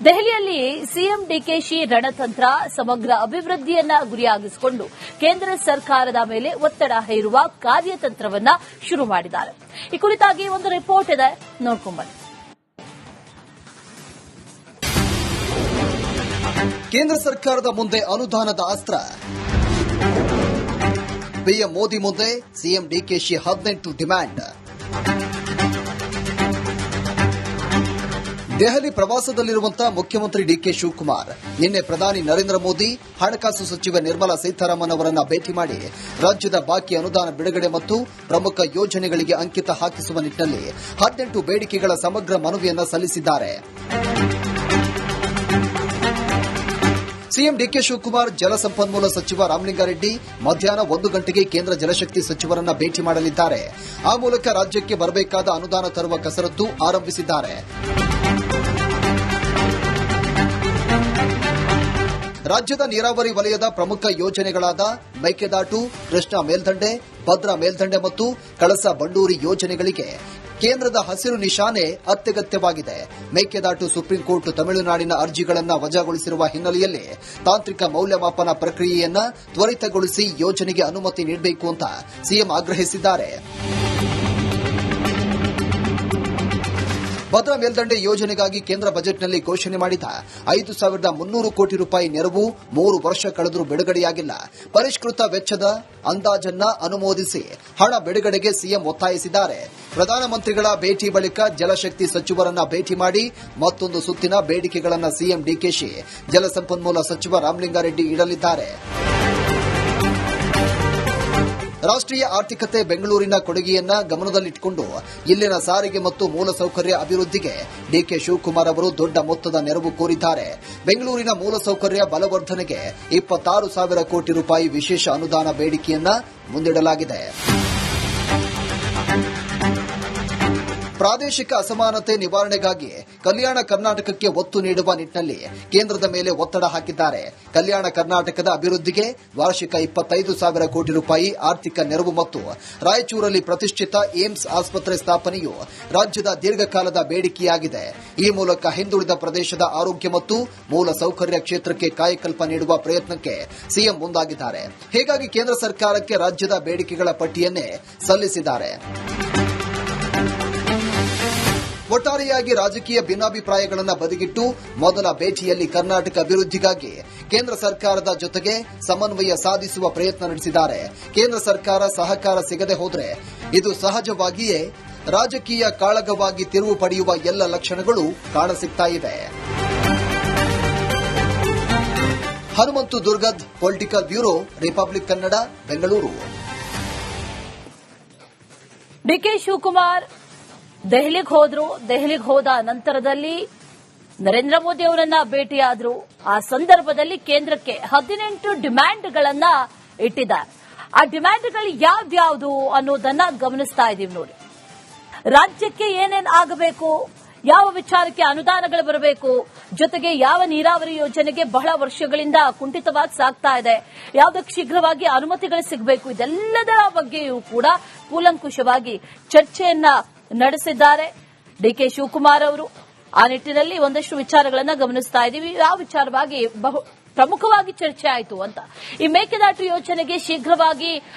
ದೆಹಲಿಯಲ್ಲಿ ಸಿಎಂ ಡಿಕೆಶಿ ರಣತಂತ್ರ ಸಮಗ್ರ ಅಭಿವೃದ್ಧಿಯನ್ನ ಗುರಿಯಾಗಿಸಿಕೊಂಡು ಕೇಂದ್ರ ಸರ್ಕಾರದ ಮೇಲೆ ಒತ್ತಡ ಹೇರುವ ಕಾರ್ಯತಂತ್ರವನ್ನ ಶುರು ಮಾಡಿದ್ದಾರೆ. ಈ ಕುರಿತಾಗಿ ಒಂದು ರಿಪೋರ್ಟ್ ಇದೆ, ನೋಡ್ಕೊಂಡ್ಬನ್ನಿ. ಕೇಂದ್ರ ಸರ್ಕಾರದ ಮುಂದೆ ಅನುದಾನದ ಅಸ್ತ್ರ. ಪಿಎಂ ಮೋದಿ ಮುಂದೆ ಸಿಎಂ ಡಿಕೆಶಿ 18 ಡಿಮ್ಯಾಂಡ್. ದೆಹಲಿ ಪ್ರವಾಸದಲ್ಲಿರುವಂತಹ ಮುಖ್ಯಮಂತ್ರಿ ಡಿಕೆ ಶಿವಕುಮಾರ್ ನಿನ್ನೆ ಪ್ರಧಾನಿ ನರೇಂದ್ರ ಮೋದಿ, ಹಣಕಾಸು ಸಚಿವೆ ನಿರ್ಮಲಾ ಸೀತಾರಾಮನ್ ಅವರನ್ನ ಭೇಟಿ ಮಾಡಿ ರಾಜ್ಯದ ಬಾಕಿ ಅನುದಾನ ಬಿಡುಗಡೆ ಮತ್ತು ಪ್ರಮುಖ ಯೋಜನೆಗಳಿಗೆ ಅಂಕಿತ ಹಾಕಿಸುವ ನಿಟ್ಟಿನಲ್ಲಿ 18 ಬೇಡಿಕೆಗಳ ಸಮಗ್ರ ಮನವಿಯನ್ನ ಸಲ್ಲಿಸಿದ್ದಾರೆ. ಸಿಎಂ ಡಿಕೆ ಶಿವಕುಮಾರ್ ಜಲಸಂಪನ್ಮೂಲ ಸಚಿವ ರಾಮಲಿಂಗಾರೆಡ್ಡಿ ಮಧ್ಯಾಹ್ನ 1 ಗಂಟೆಗೆ ಕೇಂದ್ರ ಜಲಶಕ್ತಿ ಸಚಿವರನ್ನ ಭೇಟಿ ಮಾಡಲಿದ್ದಾರೆ. ಆ ಮೂಲಕ ರಾಜ್ಯಕ್ಕೆ ಬರಬೇಕಾದ ಅನುದಾನ ತರುವ ಕಸರತ್ತು ಆರಂಭಿಸಿದ್ದಾರೆ. ರಾಜ್ಯದ ನೀರಾವರಿ ವಲಯದ ಪ್ರಮುಖ ಯೋಜನೆಗಳಾದ ಮೇಕೆದಾಟು, ಕೃಷ್ಣಾ ಮೇಲ್ದಂಡೆ, ಭದ್ರಾ ಮೇಲ್ದಂಡೆ ಮತ್ತು ಕಳಸಾ ಬಂಡೂರಿ ಯೋಜನೆಗಳಿಗೆ ಕೇಂದ್ರದ ಹಸಿರು ನಿಶಾನೆ ಅತ್ಯಗತ್ಯವಾಗಿದೆ. ಮೇಕೆದಾಟು ಸುಪ್ರೀಂ ಕೋರ್ಟ್ ತಮಿಳುನಾಡಿನ ಅರ್ಜಿಗಳನ್ನು ವಜಾಗೊಳಿಸಿರುವ ಹಿನ್ನೆಲೆಯಲ್ಲಿ ತಾಂತ್ರಿಕ ಮೌಲ್ಯಮಾಪನ ಪ್ರಕ್ರಿಯೆಯನ್ನು ತ್ವರಿತಗೊಳಿಸಿ ಯೋಜನೆಗೆ ಅನುಮತಿ ನೀಡಬೇಕು ಅಂತ ಸಿಎಂ ಆಗ್ರಹಿಸಿದ್ದಾರೆ. ಭದ್ರಾ ಮೇಲ್ದಂಡೆ ಯೋಜನೆಗಾಗಿ ಕೇಂದ್ರ ಬಜೆಟ್ನಲ್ಲಿ ಘೋಷಣೆ ಮಾಡಿದ 5,300 ಕೋಟಿ ರೂಪಾಯಿ ನೆರವು 3 ವರ್ಷ ಕಳೆದರೂ ಬಿಡುಗಡೆಯಾಗಿಲ್ಲ. ಪರಿಷ್ಕೃತ ವೆಚ್ಚದ ಅಂದಾಜನ್ನ ಅನುಮೋದಿಸಿ ಹಣ ಬಿಡುಗಡೆಗೆ ಸಿಎಂ ಒತ್ತಾಯಿಸಿದ್ದಾರೆ. ಪ್ರಧಾನಮಂತ್ರಿಗಳ ಭೇಟಿ ಬಳಿಕ ಜಲಶಕ್ತಿ ಸಚಿವರನ್ನ ಭೇಟಿ ಮಾಡಿ ಮತ್ತೊಂದು ಸುತ್ತಿನ ಬೇಡಿಕೆಗಳನ್ನು ಸಿಎಂ ಡಿಕೆಶಿ ಜಲಸಂಪನ್ಮೂಲ ಸಚಿವ ರಾಮಲಿಂಗಾರೆಡ್ಡಿ ಇಡಲಿದ್ದಾರೆ. ರಾಷ್ಟ್ರೀಯ ಆರ್ಥಿಕತೆ ಬೆಂಗಳೂರಿನ ಕೊಡುಗೆಯನ್ನ ಗಮನದಲ್ಲಿಟ್ಟುಕೊಂಡು ಇಲ್ಲಿನ ಸಾರಿಗೆ ಮತ್ತು ಮೂಲಸೌಕರ್ಯ ಅಭಿವೃದ್ಧಿಗೆ ಡಿಕೆ ಶಿವಕುಮಾರ್ ಅವರು ದೊಡ್ಡ ಮೊತ್ತದ ನೆರವು ಕೋರಿದ್ದಾರೆ. ಬೆಂಗಳೂರಿನ ಮೂಲಸೌಕರ್ಯ ಬಲವರ್ಧನೆಗೆ 26,000 ಕೋಟಿ ರೂಪಾಯಿ ವಿಶೇಷ ಅನುದಾನ ಬೇಡಿಕೆಯನ್ನ ಮುಂದಿಡಲಾಗಿದೆ. ಪ್ರಾದೇಶಿಕ ಅಸಮಾನತೆ ನಿವಾರಣೆಗಾಗಿ ಕಲ್ಯಾಣ ಕರ್ನಾಟಕಕ್ಕೆ ಒತ್ತು ನೀಡುವ ನಿಟ್ಟಿನಲ್ಲಿ ಕೇಂದ್ರದ ಮೇಲೆ ಒತ್ತಡ ಹಾಕಿದ್ದಾರೆ. ಕಲ್ಯಾಣ ಕರ್ನಾಟಕದ ಅಭಿವೃದ್ಧಿಗೆ ವಾರ್ಷಿಕ 25,000 ಕೋಟಿ ರೂಪಾಯಿ ಆರ್ಥಿಕ ನೆರವು ಮತ್ತು ರಾಯಚೂರಲ್ಲಿ ಪ್ರತಿಷ್ಠಿತ ಏಮ್ಸ್ ಆಸ್ಪತ್ರೆ ಸ್ಥಾಪನೆಯು ರಾಜ್ಯದ ದೀರ್ಘಕಾಲದ ಬೇಡಿಕೆಯಾಗಿದೆ. ಈ ಮೂಲಕ ಹಿಂದುಳಿದ ಪ್ರದೇಶದ ಆರೋಗ್ಯ ಮತ್ತು ಮೂಲ ಸೌಕರ್ಯ ಕ್ಷೇತ್ರಕ್ಕೆ ಕಾಯಕಲ್ಪ ನೀಡುವ ಪ್ರಯತ್ನಕ್ಕೆ ಸಿಎಂ ಮುಂದಾಗಿದ್ದಾರೆ. ಹೀಗಾಗಿ ಕೇಂದ್ರ ಸರ್ಕಾರಕ್ಕೆ ರಾಜ್ಯದ ಬೇಡಿಕೆಗಳ ಪಟ್ಟಿಯನ್ನೇ ಸಲ್ಲಿಸಿದ್ದಾರೆ. ಒಟ್ಟಾರೆಯಾಗಿ ರಾಜಕೀಯ ಭಿನ್ನಾಭಿಪ್ರಾಯಗಳನ್ನು ಬದಿಗಿಟ್ಟು ಮೊದಲ ಭೇಟಿಯಲ್ಲಿ ಕರ್ನಾಟಕ ಅಭಿವೃದ್ಧಿಗಾಗಿ ಕೇಂದ್ರ ಸರ್ಕಾರದ ಜೊತೆಗೆ ಸಮನ್ವಯ ಸಾಧಿಸುವ ಪ್ರಯತ್ನ ನಡೆಸಿದ್ದಾರೆ. ಕೇಂದ್ರ ಸರ್ಕಾರ ಸಹಕಾರ ಸಿಗದೆ ಹೋದರೆ ಇದು ಸಹಜವಾಗಿಯೇ ರಾಜಕೀಯ ಕಾಳಗವಾಗಿ ತಿರುವು ಪಡೆಯುವ ಎಲ್ಲ ಲಕ್ಷಣಗಳು ಕಾಣಸಿಗ್ತಾ ಇವೆ. Hanumanthu Durgad, political bureau, republic Kannada, Bengaluru. DK Shivakumar ದೆಹಲಿಗೆ ಹೋದ ನಂತರದಲ್ಲಿ ನರೇಂದ್ರ ಮೋದಿ ಅವರನ್ನ ಭೇಟಿಯಾದ್ರು. ಆ ಸಂದರ್ಭದಲ್ಲಿ ಕೇಂದ್ರಕ್ಕೆ 18 ಡಿಮ್ಯಾಂಡ್ಗಳನ್ನ ಇಟ್ಟಿದ್ದಾರೆ. ಆ ಡಿಮ್ಯಾಂಡ್ಗಳು ಯಾವ್ಯಾವುದು ಅನ್ನೋದನ್ನ ಗಮನಿಸ್ತಾ ಇದೀವಿ ನೋಡಿ. ರಾಜ್ಯಕ್ಕೆ ಏನೇನ್ ಆಗಬೇಕು, ಯಾವ ವಿಚಾರಕ್ಕೆ ಅನುದಾನಗಳು ಬರಬೇಕು, ಜೊತೆಗೆ ಯಾವ ನೀರಾವರಿ ಯೋಜನೆಗೆ ಬಹಳ ವರ್ಷಗಳಿಂದ ಕುಂಠಿತವಾಗಿ ಸಾಗ್ತಾ ಇದೆ, ಯಾವುದಕ್ಕೆ ಶೀಘ್ರವಾಗಿ ಅನುಮತಿಗಳು ಸಿಗಬೇಕು, ಇದೆಲ್ಲದರ ಬಗ್ಗೆಯೂ ಕೂಡ ಕೂಲಂಕುಷವಾಗಿ ಚರ್ಚೆಯನ್ನ ನಡೆಸಿದ್ದಾರೆ ಡಿಕೆ ಶಿವಕುಮಾರ್ ಅವರು. ಆ ನಿಟ್ಟಿನಲ್ಲಿ ಒಂದಷ್ಟು ವಿಚಾರಗಳನ್ನ ಗಮನಿಸ್ತಾ ಇದ್ದೀವಿ. ಯಾವ ವಿಚಾರವಾಗಿ ಪ್ರಮುಖವಾಗಿ ಚರ್ಚೆ ಆಯಿತು ಅಂತ, ಈ ಮೇಕೆದಾಟು ಯೋಜನೆಗೆ ಶೀಘ್ರವಾಗಿ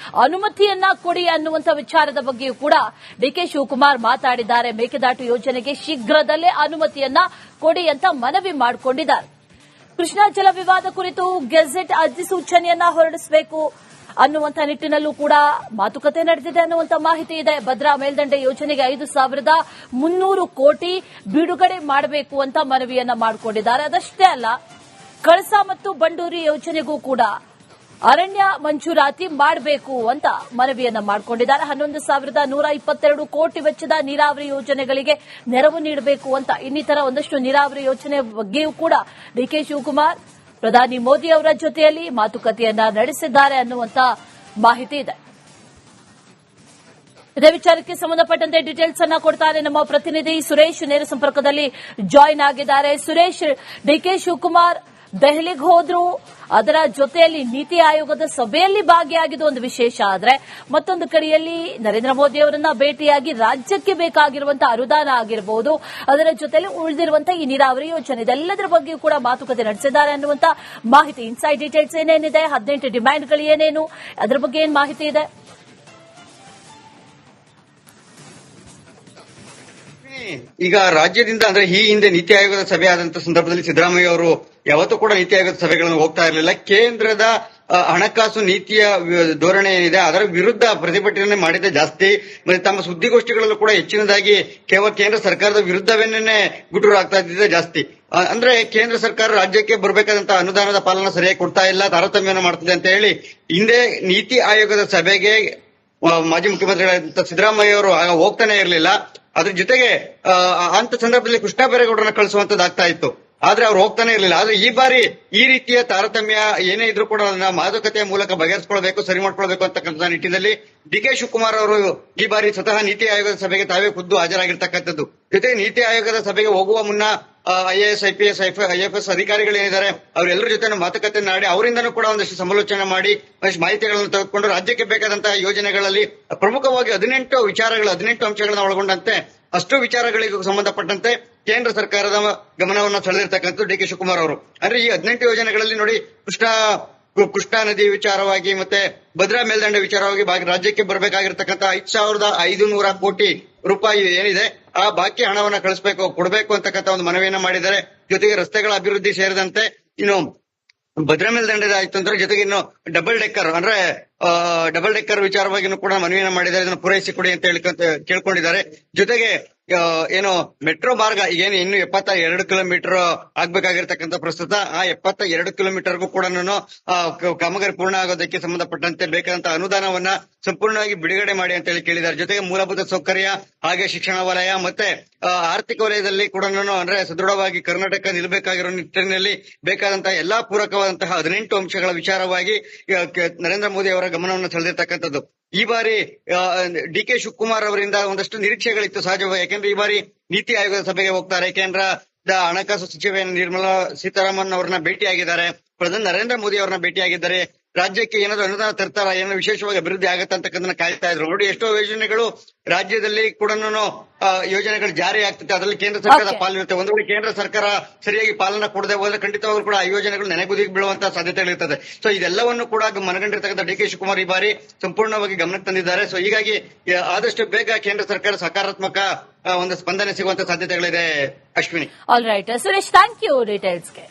ಅನುಮತಿಯನ್ನ ಕೊಡಿ ಅನ್ನುವಂಥ ವಿಚಾರದ ಬಗ್ಗೆಯೂ ಕೂಡ ಡಿಕೆ ಶಿವಕುಮಾರ್ ಮಾತಾಡಿದ್ದಾರೆ. ಮೇಕೆದಾಟು ಯೋಜನೆಗೆ ಶೀಘ್ರದಲ್ಲೇ ಅನುಮತಿಯನ್ನ ಕೊಡಿ ಅಂತ ಮನವಿ ಮಾಡಿಕೊಂಡಿದ್ದಾರೆ. ಕೃಷ್ಣಾ ಜಲ ವಿವಾದ ಕುರಿತು ಗೆಜೆಟ್ ಅಧಿಸೂಚನೆಯನ್ನ ಹೊರಡಿಸಬೇಕು ಅನ್ನುವಂಥ ನಿಟ್ಟಿನಲ್ಲೂ ಕೂಡ ಮಾತುಕತೆ ನಡೆದಿದೆ ಅನ್ನುವಂಥ ಮಾಹಿತಿ ಇದೆ. ಭದ್ರಾ ಮೇಲ್ದಂಡೆ ಯೋಜನೆಗೆ 5,300 ಕೋಟಿ ಬಿಡುಗಡೆ ಮಾಡಬೇಕು ಅಂತ ಮನವಿಯನ್ನ ಮಾಡಿಕೊಂಡಿದ್ದಾರೆ. ಅದಷ್ಟೇ ಅಲ್ಲ, ಕಳಸಾ ಮತ್ತು ಬಂಡೂರಿ ಯೋಜನೆಗೂ ಕೂಡ ಅರಣ್ಯ ಮಂಜೂರಾತಿ ಮಾಡಬೇಕು ಅಂತ ಮನವಿಯನ್ನ ಮಾಡಿಕೊಂಡಿದ್ದಾರೆ. 11,122 ಕೋಟಿ ವೆಚ್ಚದ ನೀರಾವರಿ ಯೋಜನೆಗಳಿಗೆ ನೆರವು ನೀಡಬೇಕು ಅಂತ, ಇನ್ನಿತರ ಒಂದಷ್ಟು ನೀರಾವರಿ ಯೋಜನೆ ಬಗ್ಗೆಯೂ ಕೂಡ ಡಿಕೆ ಶಿವಕುಮಾರ್ ಪ್ರಧಾನಿ ಮೋದಿ ಅವರ ಜೊತೆಯಲ್ಲಿ ಮಾತುಕತೆಯನ್ನ ನಡೆಸಿದ್ದಾರೆ ಅನ್ನುವಂತ ಮಾಹಿತಿ ಇದೆ. ಇದೇ ವಿಚಾರಕ್ಕೆ ಸಂಬಂಧಪಟ್ಟಂತೆ ಡೀಟೇಲ್ಸ್ ಅನ್ನ ಕೊಡ್ತಾರೆ ನಮ್ಮ ಪ್ರತಿನಿಧಿ ಸುರೇಶ್, ನೇರ ಸಂಪರ್ಕದಲ್ಲಿ ಜಾಯಿನ್ ಆಗಿದ್ದಾರೆ. ಸುರೇಶ್, ಡಿಕೆ ಶಿವಕುಮಾರ್ ದೆಹಲಿಗೆ ಹೋದ್ರು, ಅದರ ಜೊತೆಯಲ್ಲಿ ನೀತಿ ಆಯೋಗದ ಸಭೆಯಲ್ಲಿ ಭಾಗಿಯಾಗಿದ್ದು ಒಂದು ವಿಶೇಷ. ಆದ್ರೆ ಮತ್ತೊಂದು ಕಡೆಯಲ್ಲಿ ನರೇಂದ್ರ ಮೋದಿ ಅವರನ್ನ ಭೇಟಿಯಾಗಿ ರಾಜ್ಯಕ್ಕೆ ಬೇಕಾಗಿರುವಂತಹ ಅನುದಾನ ಆಗಿರಬಹುದು, ಅದರ ಜೊತೆಯಲ್ಲಿ ಉಳಿದಿರುವಂತಹ ಈ ನೀರಾವರಿ ಯೋಜನೆ, ಇದೆಲ್ಲದರ ಬಗ್ಗೆ ಕೂಡ ಮಾತುಕತೆ ನಡೆಸಿದ್ದಾರೆ ಅನ್ನುವಂತ ಮಾಹಿತಿ. ಇನ್ಸೈಡ್ ಡೀಟೇಲ್ಸ್ ಏನೇನಿದೆ, 18 ಡಿಮ್ಯಾಂಡ್ಗಳು ಏನೇನು, ಅದರ ಬಗ್ಗೆ ಏನ್ ಮಾಹಿತಿ ಇದೆ? ಈಗ ರಾಜ್ಯದಿಂದ ಅಂದ್ರೆ ಈ ಹಿಂದೆ ನೀತಿ ಆಯೋಗದ ಸಭೆ ಆದಂತ ಸಂದರ್ಭದಲ್ಲಿ ಸಿದ್ದರಾಮಯ್ಯ ಅವರು ಯಾವತ್ತೂ ಕೂಡ ನೀತಿ ಆಯೋಗದ ಸಭೆಗಳನ್ನು ಹೋಗ್ತಾ ಇರಲಿಲ್ಲ. ಕೇಂದ್ರದ ಹಣಕಾಸು ನೀತಿಯ ಧೋರಣೆ ಏನಿದೆ ಅದರ ವಿರುದ್ಧ ಪ್ರತಿಭಟನೆ ಮಾಡಿದ್ದೆ ಜಾಸ್ತಿ. ಮತ್ತೆ ತಮ್ಮ ಸುದ್ದಿಗೋಷ್ಠಿಗಳಲ್ಲೂ ಕೂಡ ಹೆಚ್ಚಿನದಾಗಿ ಕೇವಲ ಕೇಂದ್ರ ಸರ್ಕಾರದ ವಿರುದ್ಧವೇನೇ ಗುಟುರು ಆಗ್ತಾ ಇದ್ದಿದೆ ಜಾಸ್ತಿ. ಅಂದ್ರೆ ಕೇಂದ್ರ ಸರ್ಕಾರ ರಾಜ್ಯಕ್ಕೆ ಬರಬೇಕಾದಂತಹ ಅನುದಾನದ ಪಾಲನ ಸರಿಯಾಗಿ ಕೊಡ್ತಾ ಇಲ್ಲ, ತಾರತಮ್ಯನ ಮಾಡ್ತಿದೆ ಅಂತ ಹೇಳಿ ಹಿಂದೆ ನೀತಿ ಆಯೋಗದ ಸಭೆಗೆ ಮಾಜಿ ಮುಖ್ಯಮಂತ್ರಿಗಳಾದಂತ ಸಿದ್ದರಾಮಯ್ಯ ಅವರು ಆಗ ಹೋಗ್ತಾನೆ ಇರಲಿಲ್ಲ. ಅದ್ರ ಜೊತೆಗೆ ಅಂತ ಸಂದರ್ಭದಲ್ಲಿ ಕೃಷ್ಣ ಬೈರೇಗೌಡರನ್ನ ಕಳಿಸುವಂತದ್ದಾಗ್ತಾ ಇತ್ತು, ಆದ್ರೆ ಅವ್ರು ಹೋಗ್ತಾನೆ ಇರಲಿಲ್ಲ. ಆದ್ರೆ ಈ ಬಾರಿ ಈ ರೀತಿಯ ತಾರತಮ್ಯ ಏನೇ ಇದ್ರೂ ಕೂಡ ಅದನ್ನ ಮಾತುಕತೆಯ ಮೂಲಕ ಬಗೆಹರಿಸಿಕೊಳ್ಬೇಕು, ಸರಿ ಮಾಡ್ಕೊಳ್ಬೇಕು ಅಂತಕ್ಕಂಥ ನಿಟ್ಟಿನಲ್ಲಿ ಡಿ.ಕೆ. ಶಿವಕುಮಾರ್ ಅವರು ಈ ಬಾರಿ ಸ್ವತಃ ನೀತಿ ಆಯೋಗದ ಸಭೆಗೆ ತಾವೇ ಖುದ್ದು ಹಾಜರಾಗಿರ್ತಕ್ಕಂಥದ್ದು. ಜೊತೆಗೆ ನೀತಿ ಆಯೋಗದ ಸಭೆಗೆ ಹೋಗುವ ಮುನ್ನ IAS, IPS, IFS ಅಧಿಕಾರಿಗಳೇನಿದ್ದಾರೆ ಅವರೆಲ್ಲರ ಜೊತೆ ಮಾತುಕತೆ ಮಾಡಿ ಅವರಿಂದನೂ ಕೂಡ ಒಂದಷ್ಟು ಸಮಾಲೋಚನೆ ಮಾಡಿ ಒಂದಷ್ಟು ಮಾಹಿತಿಗಳನ್ನು ತೆಗೆದುಕೊಂಡು ರಾಜ್ಯಕ್ಕೆ ಬೇಕಾದಂತಹ ಯೋಜನೆಗಳಲ್ಲಿ ಪ್ರಮುಖವಾಗಿ 18 ಅಂಶಗಳನ್ನು ಒಳಗೊಂಡಂತೆ ಅಷ್ಟು ವಿಚಾರಗಳಿಗೆ ಸಂಬಂಧಪಟ್ಟಂತೆ ಕೇಂದ್ರ ಸರ್ಕಾರದ ಗಮನವನ್ನು ಸೆಳೆದಿರ್ತಕ್ಕಂಥದ್ದು ಡಿ.ಕೆ. ಶಿವಕುಮಾರ್ ಅವರು. ಅಂದ್ರೆ ಈ 18 ಯೋಜನೆಗಳಲ್ಲಿ ನೋಡಿ, ಕೃಷ್ಣಾ ನದಿ ವಿಚಾರವಾಗಿ ಮತ್ತೆ ಭದ್ರಾ ಮೇಲ್ದಂಡೆ ವಿಚಾರವಾಗಿ ರಾಜ್ಯಕ್ಕೆ ಬರಬೇಕಾಗಿರ್ತಕ್ಕಂಥ 5,500 ಕೋಟಿ ರೂಪಾಯಿ ಏನಿದೆ ಆ ಬಾಕಿ ಹಣವನ್ನ ಕೊಡಬೇಕು ಅಂತಕ್ಕಂಥ ಒಂದು ಮನವಿಯನ್ನ ಮಾಡಿದ್ದಾರೆ. ಜೊತೆಗೆ ರಸ್ತೆಗಳ ಅಭಿವೃದ್ಧಿ ಸೇರಿದಂತೆ ಇನ್ನು ಭದ್ರಾ ಮೇಲ್ದಂಡೆ ಆಯ್ತು ಅಂದ್ರೆ ಜೊತೆಗೆ ಇನ್ನು ಡಬಲ್ ಡೆಕ್ಕರ್ ವಿಚಾರವಾಗಿನೂ ಕೂಡ ಮನವಿಯನ್ನ ಮಾಡಿದ್ದಾರೆ. ಇದನ್ನು ಪೂರೈಸಿಕೊಡಿ ಅಂತ ಕೇಳ್ಕೊಂಡಿದ್ದಾರೆ. ಜೊತೆಗೆ ಏನು ಮೆಟ್ರೋ ಮಾರ್ಗ ಏನು ಇನ್ನು 72 ಕಿಲೋಮೀಟರ್ ಆಗ್ಬೇಕಾಗಿರ್ತಕ್ಕಂಥ ಪ್ರಸ್ತುತ ಆ 72 ಕಿಲೋಮೀಟರ್ಗೂ ಕೂಡ ಕಾಮಗಾರಿ ಪೂರ್ಣ ಆಗೋದಕ್ಕೆ ಸಂಬಂಧಪಟ್ಟಂತೆ ಬೇಕಾದಂತಹ ಅನುದಾನವನ್ನ ಸಂಪೂರ್ಣವಾಗಿ ಬಿಡುಗಡೆ ಮಾಡಿ ಅಂತ ಹೇಳಿ ಕೇಳಿದ್ದಾರೆ. ಜೊತೆಗೆ ಮೂಲಭೂತ ಸೌಕರ್ಯ ಹಾಗೆ ಶಿಕ್ಷಣ ವಲಯ ಮತ್ತೆ ಆರ್ಥಿಕ ವಲಯದಲ್ಲಿ ಕೂಡ ಅಂದ್ರೆ ಸದೃಢವಾಗಿ ಕರ್ನಾಟಕ ನಿಲ್ಲಬೇಕಾಗಿರೋ ನಿಟ್ಟಿನಲ್ಲಿ ಬೇಕಾದಂತಹ ಎಲ್ಲಾ ಪೂರಕವಾದಂತಹ 18 ಅಂಶಗಳ ವಿಚಾರವಾಗಿ ನರೇಂದ್ರ ಮೋದಿ ಅವರ ಗಮನವನ್ನು ಸೆಳೆದಿರ್ತಕ್ಕಂಥದ್ದು. ಈ ಬಾರಿ ಡಿ.ಕೆ. ಶಿವಕುಮಾರ್ ಅವರಿಂದ ಒಂದಷ್ಟು ನಿರೀಕ್ಷೆಗಳಿತ್ತು ಸಹಜವಾಗಿ. ಯಾಕೆಂದ್ರೆ ಈ ಬಾರಿ ನೀತಿ ಆಯೋಗದ ಸಭೆಗೆ ಹೋಗ್ತಾರೆ, ಕೇಂದ್ರದ ಹಣಕಾಸು ಸಚಿವೆ ನಿರ್ಮಲಾ ಸೀತಾರಾಮನ್ ಅವರನ್ನ ಭೇಟಿಯಾಗಿದ್ದಾರೆ, ಪ್ರಧಾನಿ ನರೇಂದ್ರ ಮೋದಿ ಅವರನ್ನ ಭೇಟಿಯಾಗಿದ್ದಾರೆ. ರಾಜ್ಯಕ್ಕೆ ಏನಾದ್ರು ಅನುದಾನ ತರ್ತಾರ, ಏನಾದ್ರು ವಿಶೇಷವಾಗಿ ಅಭಿವೃದ್ಧಿ ಆಗತ್ತ ಅಂತಕ್ಕಂಥನ್ನ ಕಾಯ್ತಾ ಇದ್ರು. ನೋಡಿ, ಎಷ್ಟೋ ಯೋಜನೆಗಳು ರಾಜ್ಯದಲ್ಲಿ ಕೂಡ ಯೋಜನೆಗಳು ಜಾರಿ ಆಗ್ತದೆ, ಅದರಲ್ಲಿ ಕೇಂದ್ರ ಸರ್ಕಾರದ ಪಾಲಿರುತ್ತೆ. ಒಂದು ವೇಳೆ ಕೇಂದ್ರ ಸರ್ಕಾರ ಸರಿಯಾಗಿ ಪಾಲನೆ ಕೊಡದೆ ಹೋದ್ರೆ ಖಂಡಿತವಾಗ್ಲೂ ಕೂಡ ಆ ಯೋಜನೆಗಳು ನೆನೆಗುದಿಗೆ ಬೀಳುವಂತಹ ಸಾಧ್ಯತೆಗಳಿರ್ತದೆ. ಸೊ ಇದೆಲ್ಲವನ್ನು ಕೂಡ ಮನಗಂಡಿರ್ತಕ್ಕಂಥ ಡಿ.ಕೆ. ಶಿವಕುಮಾರ್ ಈ ಬಾರಿ ಸಂಪೂರ್ಣವಾಗಿ ಗಮನಕ್ಕೆ ತಂದಿದ್ದಾರೆ. ಸೊ ಹೀಗಾಗಿ ಆದಷ್ಟು ಬೇಗ ಕೇಂದ್ರ ಸರ್ಕಾರ ಸಕಾರಾತ್ಮಕ ಒಂದು ಸ್ಪಂದನೆ ಸಿಗುವಂತ ಸಾಧ್ಯತೆಗಳಿದೆ. Ashwini. All right Suresh, thank you ಡೀಟೇಲ್ಸ್ಗೆ.